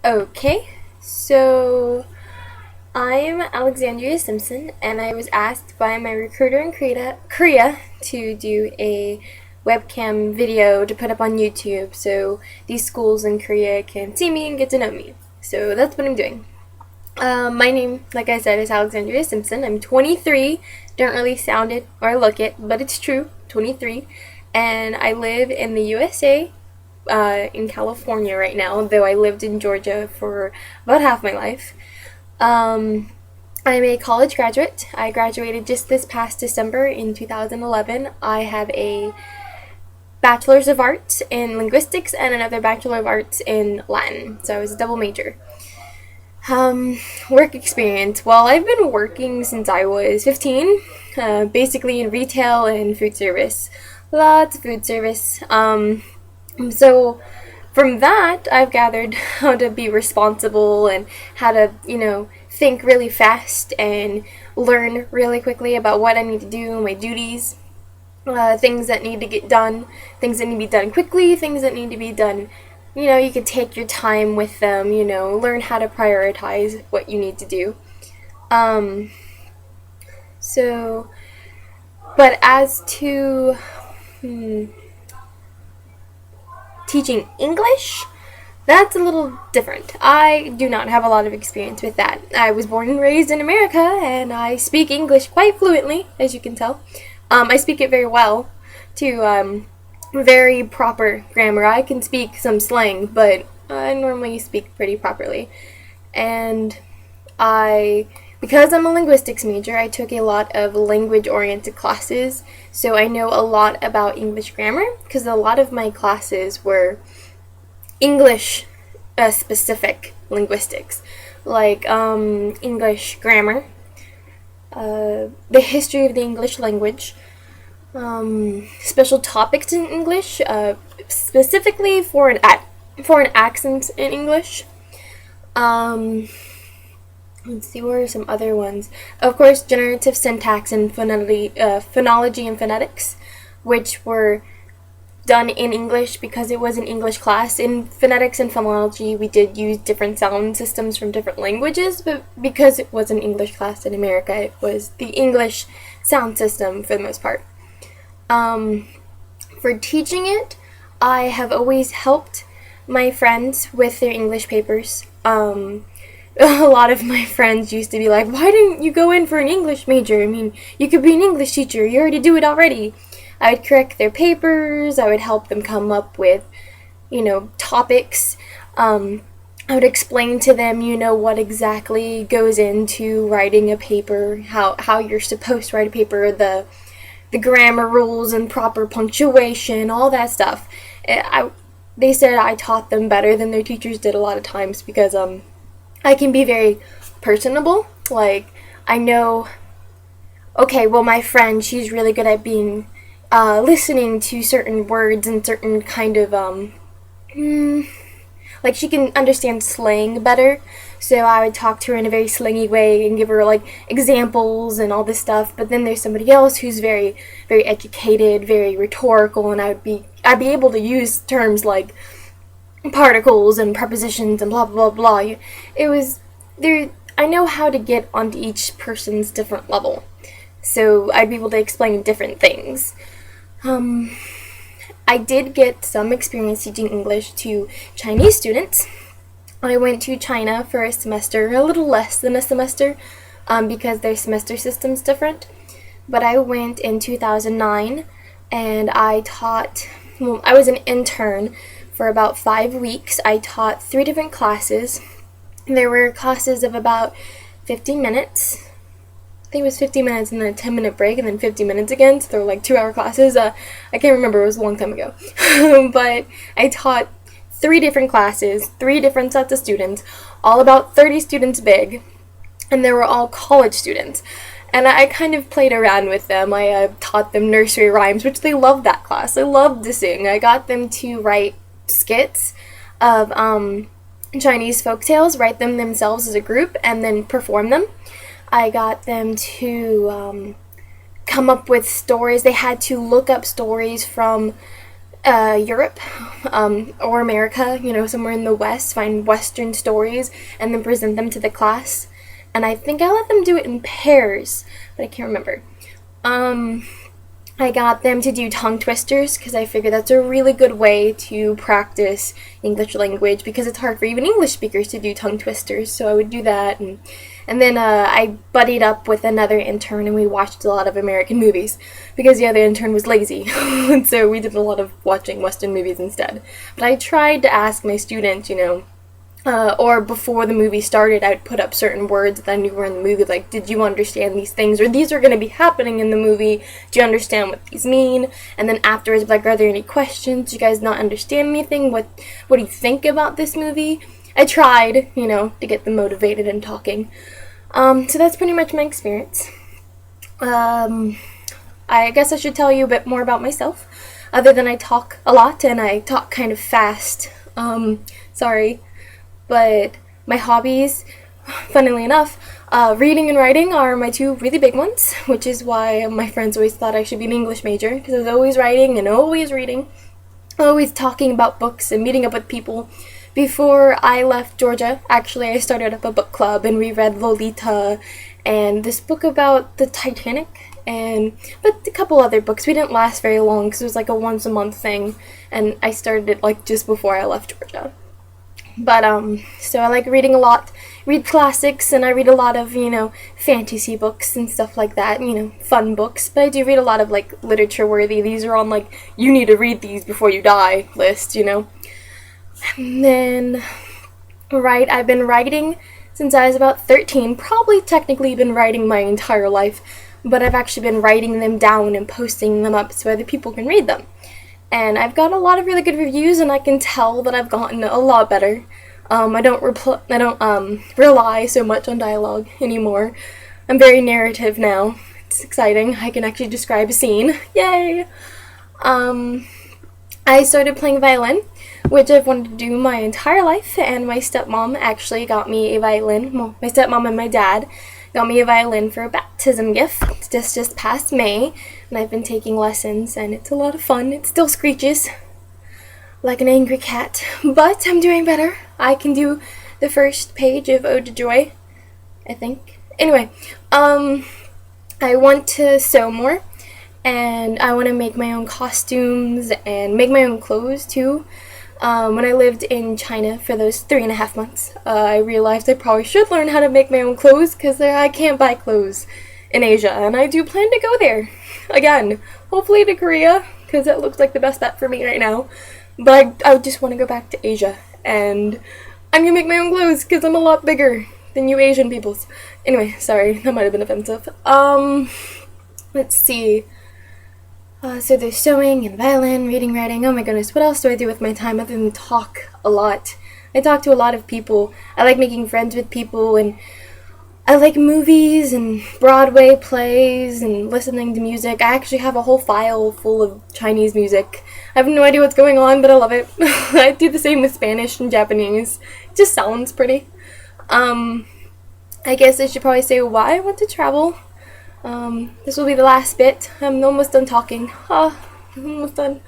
Okay, so I'm Alexandria Simpson, and I was asked by my recruiter in Korea to do a webcam video to put up on YouTube so these schools in Korea can see me and get to know me. So that's what I'm doing. My name, like I said, is Alexandria Simpson. I'm 23. Don't really sound it or look it, but it's true. 23. And I live in the USA, in California right now, though I lived in Georgia for about half my life. Um, I'm a college graduate. I graduated just this past December in 2011. I have a Bachelor's of Arts in Linguistics and another Bachelor of Arts in Latin, so I was a double major. Um, Work experience. Well, I've been working since I was 15, basically in retail and food service. Lots of food service. So from that, I've gathered how to be responsible and how to, think really fast and learn really quickly about what I need to do, my duties, things that need to get done, things that need to be done quickly, things that need to be done. You could take your time with them, learn how to prioritize what you need to do. Um, so, but as to teaching English, that's a little different. I do not have a lot of experience with that. I was born and raised in America, and I speak English quite fluently, as you can tell. I speak it very well, too. Very proper grammar. I can speak some slang, but I normally speak pretty properly. And because I'm a linguistics major, I took a lot of language-oriented classes, so I know a lot about English grammar, because a lot of my classes were English specific linguistics, like English grammar, the history of the English language, special topics in English, specifically foreign accents in English. Let's see, what are some other ones? Of course, generative syntax and phonology and phonetics, which were done in English because it was an English class. In phonetics and phonology, we did use different sound systems from different languages, but because it was an English class in America, it was the English sound system for the most part. For teaching it, I have always helped my friends with their English papers. A lot of my friends used to be like, why didn't you go in for an English major? I mean, you could be an English teacher. You already do it already. I would correct their papers. I would help them come up with, topics. I would explain to them, what exactly goes into writing a paper, how you're supposed to write a paper, the grammar rules and proper punctuation, all that stuff. They said I taught them better than their teachers did a lot of times because I can be very personable. Like, I know, okay, well, my friend, she's really good at being, listening to certain words and certain kind of, like, she can understand slang better. So I would talk to her in a very slangy way and give her, like, examples and all this stuff. But then there's somebody else who's very, very educated, very rhetorical, and I'd be able to use terms like particles and prepositions and blah blah blah. It was there. I know how to get onto each person's different level, so I'd be able to explain different things. I did get some experience teaching English to Chinese students. I went to China for a semester, a little less than a semester, because their semester system's different. But I went in 2009, and I taught. Well, I was an intern for about 5 weeks. I taught 3 different classes. There were classes of about 50 minutes. I think it was 50 minutes and then a 10-minute break and then 50 minutes again. So they were like 2-hour classes. I can't remember. It was a long time ago. But I taught 3 different classes, 3 different sets of students, all about 30 students big. And they were all college students. And I kind of played around with them. I taught them nursery rhymes, which they loved that class. They loved to sing. I got them to write skits of Chinese folktales, write them themselves as a group, and then perform them. I got them to come up with stories. They had to look up stories from Europe or America, somewhere in the West, find Western stories and then present them to the class. And I think I let them do it in pairs, but I can't remember. I got them to do tongue twisters because I figured that's a really good way to practice English language, because it's hard for even English speakers to do tongue twisters. So I would do that, and then I buddied up with another intern and we watched a lot of American movies because the other intern was lazy. And so we did a lot of watching Western movies instead. But I tried to ask my students, or before the movie started, I'd put up certain words that I knew were in the movie, like, did you understand these things? Or these are going to be happening in the movie. Do you understand what these mean? And then afterwards, like, are there any questions? Do you guys not understand anything? What do you think about this movie? I tried, to get them motivated and talking. So that's pretty much my experience. I guess I should tell you a bit more about myself, other than I talk a lot and I talk kind of fast. Sorry. But my hobbies, funnily enough, reading and writing are my two really big ones, which is why my friends always thought I should be an English major, because I was always writing and always reading, always talking about books and meeting up with people. Before I left Georgia, actually, I started up a book club and we read Lolita and this book about the Titanic, but a couple other books. We didn't last very long because it was like a once a month thing, and I started it like just before I left Georgia. But, so I like reading a lot, read classics, and I read a lot of, fantasy books and stuff like that, fun books. But I do read a lot of, like, literature-worthy. These are on, like, you need to read these before you die list, And then, I've been writing since I was about 13. Probably technically been writing my entire life, but I've actually been writing them down and posting them up so other people can read them. And I've got a lot of really good reviews, and I can tell that I've gotten a lot better. I don't rely so much on dialogue anymore. I'm very narrative now. It's exciting. I can actually describe a scene. Yay! I started playing violin, which I've wanted to do my entire life, and my stepmom actually got me a violin. Well, my stepmom and my dad got me a violin for a baptism gift just past May, and I've been taking lessons, and it's a lot of fun. It still screeches like an angry cat, but I'm doing better. I can do the first page of Ode to Joy, I think. Anyway, I want to sew more, and I want to make my own costumes and make my own clothes too. When I lived in China for those 3.5 months, I realized I probably should learn how to make my own clothes, because I can't buy clothes in Asia, and I do plan to go there again, hopefully to Korea, because that looks like the best bet for me right now. But I just want to go back to Asia, and I'm gonna make my own clothes because I'm a lot bigger than you Asian peoples. Anyway, sorry, that might have been offensive. Let's see. So there's sewing and violin, reading, writing. Oh my goodness, what else do I do with my time other than talk a lot? I talk to a lot of people. I like making friends with people, and I like movies and Broadway plays and listening to music. I actually have a whole file full of Chinese music. I have no idea what's going on, but I love it. I do the same with Spanish and Japanese. It just sounds pretty. I guess I should probably say why I want to travel. This will be the last bit. I'm almost done talking. I'm almost done.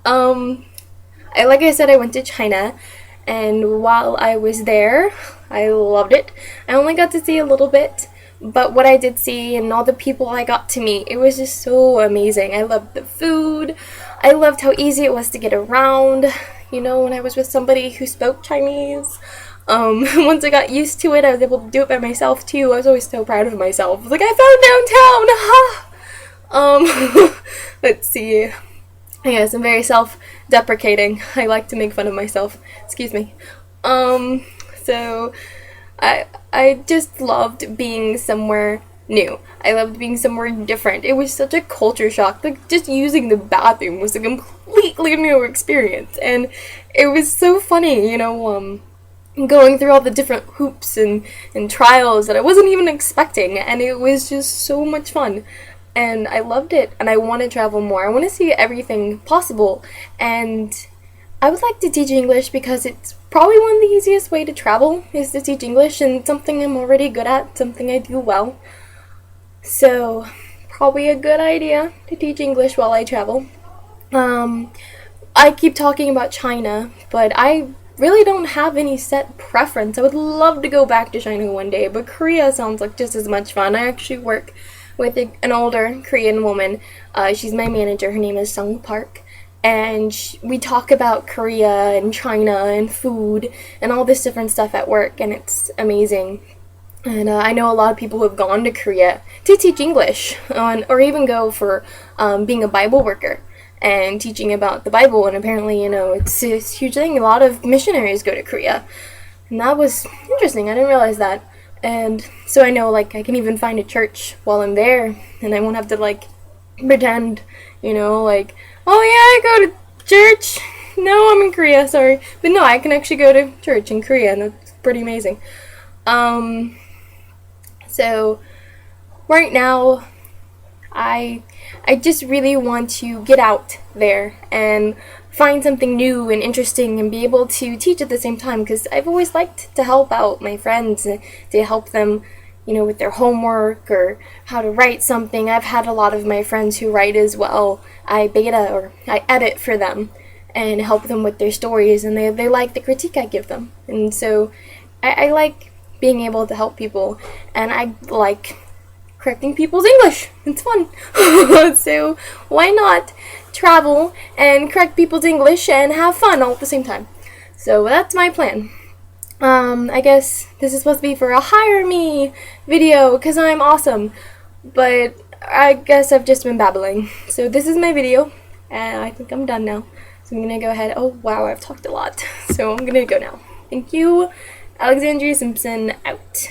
Like I said, I went to China, and while I was there, I loved it. I only got to see a little bit, but what I did see and all the people I got to meet, it was just so amazing. I loved the food. I loved how easy it was to get around, when I was with somebody who spoke Chinese. Once I got used to it, I was able to do it by myself too. I was always so proud of myself. I was like, I found downtown! Let's see. Yes, I'm very self-deprecating. I like to make fun of myself. Excuse me. So I just loved being somewhere new. I loved being somewhere different. It was such a culture shock. Like, just using the bathroom was a completely new experience. And it was so funny, going through all the different hoops and trials that I wasn't even expecting, and it was just so much fun, and I loved it, and I want to travel more. I want to see everything possible, and I would like to teach English because it's probably one of the easiest way to travel is to teach English, and something I'm already good at, something I do well. So probably a good idea to teach English while I travel. I keep talking about China, but I really don't have any set preference. I would love to go back to China one day, but Korea sounds like just as much fun. I actually work with an older Korean woman. She's my manager. Her name is Sung Park. And we talk about Korea and China and food and all this different stuff at work, and it's amazing. And I know a lot of people who have gone to Korea to teach English, or even go for being a Bible worker and teaching about the Bible. And apparently, it's a huge thing. A lot of missionaries go to Korea. And that was interesting. I didn't realize that. And so I know, like, I can even find a church while I'm there, and I won't have to, like, pretend, like, oh yeah, I go to church. No, I'm in Korea, sorry. But no, I can actually go to church in Korea, and it's pretty amazing. So right now, I just really want to get out there and find something new and interesting and be able to teach at the same time, because I've always liked to help out my friends, to help them, with their homework or how to write something. I've had a lot of my friends who write as well. I edit for them and help them with their stories, and they like the critique I give them. And so I like being able to help people, and I like correcting people's English. It's fun. So why not travel and correct people's English and have fun all at the same time? So that's my plan. I guess this is supposed to be for a hire me video because I'm awesome, but I guess I've just been babbling. So this is my video, and I think I'm done now. So I'm gonna go ahead. Oh wow, I've talked a lot. So I'm gonna go now. Thank you. Alexandria Simpson out.